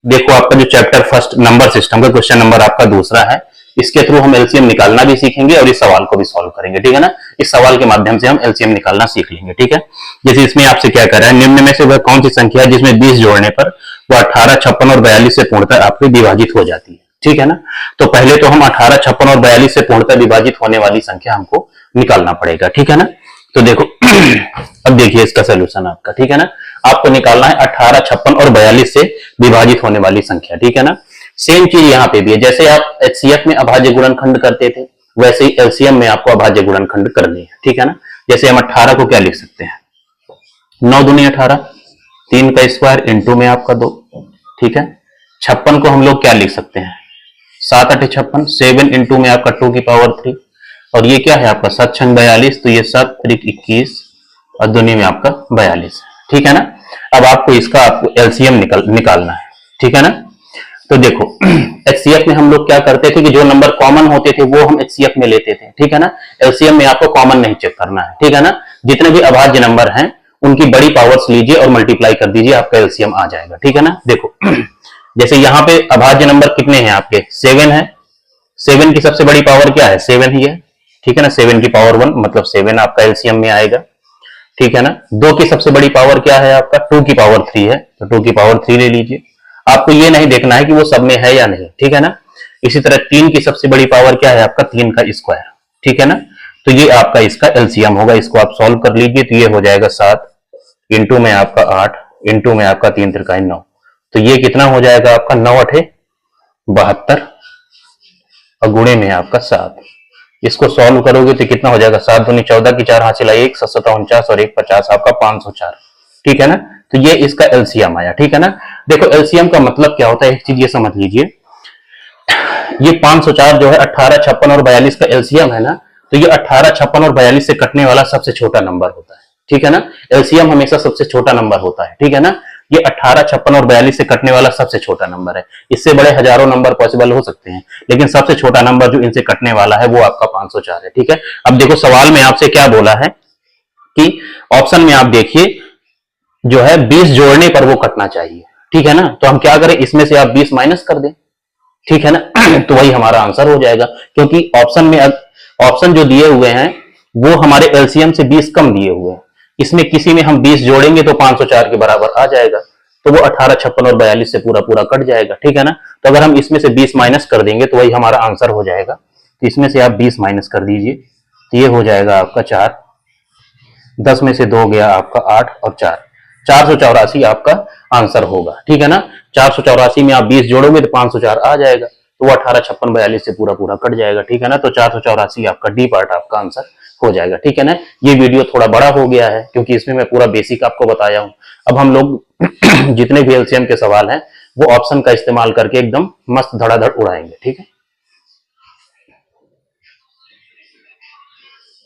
देखो आपका जो चैप्टर फर्स्ट नंबर सिस्टम का क्वेश्चन नंबर आपका दूसरा है, इसके थ्रू हम एलसीएम निकालना भी सीखेंगे और इस सवाल को भी सॉल्व करेंगे, ठीक है ना। इस सवाल के माध्यम से हम एलसीएम निकालना सीख लेंगे, ठीक है। जैसे इसमें आपसे क्या कर रहा है, निम्न में से वह कौन सी संख्या है जिसमें 20 जोड़ने पर वो 18, 56 और 42 से पूर्णतः आपकी विभाजित हो जाती है, ठीक है ना। तो पहले तो हम 18, 56 और 42 से पूर्णतः विभाजित होने वाली संख्या हमको निकालना पड़ेगा, ठीक है ना। तो देखो अब देखिए इसका सोल्यूशन आपका, ठीक है ना। आपको निकालना है 18, 56 और 42 से विभाजित होने वाली संख्या, ठीक है ना। सेम चीज यहाँ पे भी है, जैसे आप एचसीएफ में अभाज्य गुणनखंड करते थे वैसे ही एलसीएम में आपको अभाज्य गुणनखंड करनी है, ठीक है ना। जैसे हम 18 को क्या लिख सकते हैं, 9 दूनी 18, 3 का स्क्वायर इंटू में आपका 2, ठीक है। 56 को हम लोग क्या लिख सकते हैं, 7 8 56, 7 इंटू में आपका 2 की पावर 3, और ये क्या है आपका 7 6 42, तो ये 7 3 21 और दूनी में आपका 42, ठीक है ना। अब आपको इसका आपको एलसीएम निकालना है, ठीक है ना। तो देखो एचसीएफ में हम लोग क्या करते थे कि जो नंबर कॉमन होते थे वो हम एचसीएफ में लेते थे, ठीक है ना। एलसीएम में आपको कॉमन नहीं चेक करना है, ठीक है ना। जितने भी अभाज्य नंबर हैं उनकी बड़ी पावर्स लीजिए और मल्टीप्लाई कर दीजिए, आपका एलसीएम आ जाएगा, ठीक है ना। देखो जैसे यहाँ पे अभाज्य नंबर कितने हैं आपके, 7 है। 7 की सबसे बड़ी पावर क्या है, 7 ही है, ठीक है ना। 7 की पावर 1 मतलब 7 आपका एलसीएम में आएगा, ठीक है ना। 2 की सबसे बड़ी पावर क्या है आपका, 2 की पावर 3 है, तो 2 की पावर 3 ले लीजिए। आपको ये नहीं देखना है कि वो सब में है या नहीं, ठीक है ना। इसी तरह 3 की सबसे बड़ी पावर क्या है आपका, 3 का स्क्वायर, ठीक है ना। तो ये आपका इसका एलसीएम होगा, इसको आप सॉल्व कर लीजिए, तो ये हो जाएगा 7 इंटू में आपका 8 इंटू में आपका 3 3 9, तो ये कितना हो जाएगा आपका 9 8 72 और गुणे में आपका 7। इसको सॉल्व करोगे तो कितना हो जाएगा, 7 दूनी 14 की 4 हासिल आई 1, 7 49 और 1 50, आपका 504, ठीक है ना। तो ये इसका एलसीएम आया, ठीक है ना। देखो एलसीएम का मतलब क्या होता है, एक चीज ये समझ लीजिए, ये 504 जो है 18, 56 और 42 का एलसीएम है ना, तो ये 18, 56 और 42 से कटने वाला सबसे छोटा नंबर होता है, ठीक है ना। एलसीएम हमेशा सबसे छोटा नंबर होता है, ठीक है ना। ये 18, 56 और 42 से कटने वाला सबसे छोटा नंबर है। इससे बड़े हजारों नंबर पॉसिबल हो सकते हैं, लेकिन सबसे छोटा नंबर जो इनसे कटने वाला है वो आपका 504 है, ठीक है। अब देखो सवाल में आपसे क्या बोला है कि ऑप्शन में आप देखिए जो है 20 जोड़ने पर वो कटना चाहिए, ठीक है ना। तो हम क्या करें, इसमें से आप 20 माइनस कर दें, ठीक है ना। तो वही हमारा आंसर हो जाएगा, क्योंकि ऑप्शन में ऑप्शन जो दिए हुए हैं वो हमारे एलसीएम से 20 कम दिए हुए हैं। इसमें किसी में हम 20 जोड़ेंगे तो 504 के बराबर आ जाएगा, तो वो 18, 56 और 42 से पूरा पूरा कट जाएगा, ठीक है ना। तो अगर हम इसमें से 20 माइनस कर देंगे तो वही हमारा आंसर हो जाएगा। तो इसमें से आप 20 माइनस कर दीजिए, तो ये हो जाएगा आपका 4, 10 में से 2 गया आपका 8 और 4, 484 आपका आंसर होगा, ठीक है ना। 484 में आप 20 जोड़ोगे तो 504 आ जाएगा, तो वो 18, 56, 42 से पूरा पूरा कट जाएगा, ठीक है ना। तो 484 आपका डी पार्ट आपका आंसर हो जाएगा, ठीक है ना। ये वीडियो थोड़ा बड़ा हो गया है क्योंकि इसमें मैं पूरा बेसिक आपको बताया हूं। अब हम लोग जितने भी एलसीएम के सवाल हैं वो ऑप्शन का इस्तेमाल करके एकदम मस्त धड़ाधड़ उड़ाएंगे, ठीक है।